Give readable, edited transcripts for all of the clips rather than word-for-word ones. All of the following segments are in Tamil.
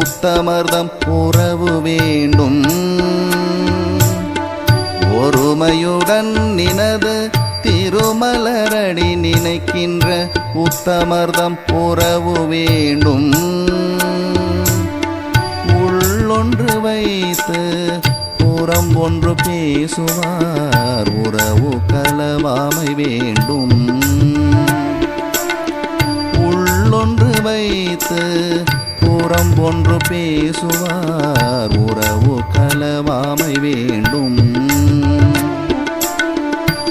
உத்தமர்தம் உறவு வேண்டும். ஒருமையுடன் நினது திருமலரடி நினைக்கின்ற உத்தமர்தம் உறவு வேண்டும். உள்ளொன்று வைத்து புறம் ஒன்று பேசுவார் உறவு கலவாமை வேண்டும். உள்ளொன்று வைத்து புறம் ஒன்று பேசுவார் உறவு கலவாமை வேண்டும்.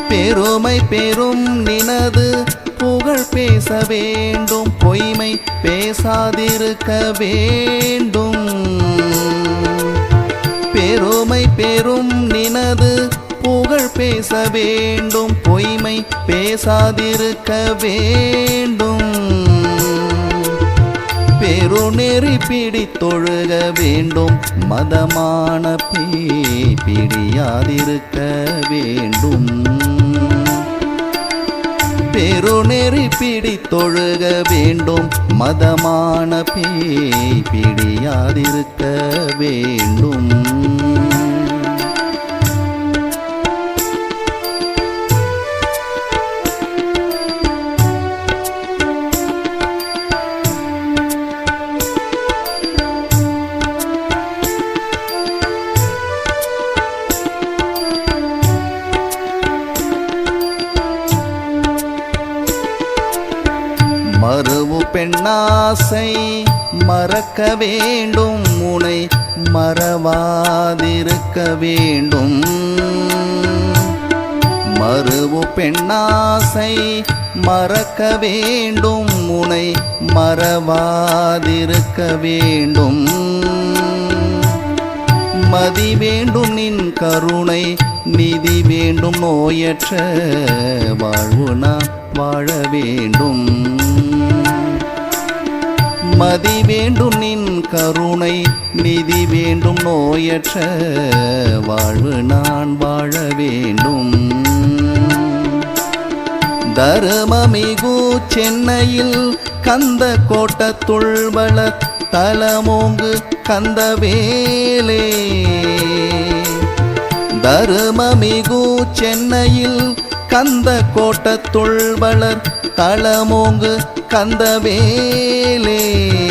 பெருமை பெரும் நினது புகழ் பேச வேண்டும். பொய்மை பேசாதிருக்க வேண்டும். பெருமை பெரும் நினது புகழ் பேச வேண்டும். பொய்மை பேசாதிருக்க வேண்டும். பெருநெறி பிடித்தொழுக வேண்டும். மதமான பேய் பிடியாதிருக்க வேண்டும். பெருநெறி பிடித்தொழுக வேண்டும். மதமான பேய் பிடியாதிருக்க வேண்டும். மறுவு பெண்ணாசை மறக்க வேண்டும். முனை மறவாதிருக்க வேண்டும். மறுவு பெண்ணாசை மறக்க வேண்டும். முனை மறவாதிருக்க வேண்டும். மதி வேண்டும் நின் கருணை நிதி வேண்டும். நோயற்ற வாழ்வு நான் வாழ வேண்டும். மதி வேண்டும் நின் கருணை நிதி வேண்டும். நோயற்ற வாழ்வு நான் வாழ வேண்டும். தருமமிகு சென்னையில் கந்த கோட்டத்துள் வள தலமோங்கு கந்தவேலே. தருமமிகு சென்னையில் கந்த கோட்டத்துள் வளர் தலமோங்கு கந்தவேலே.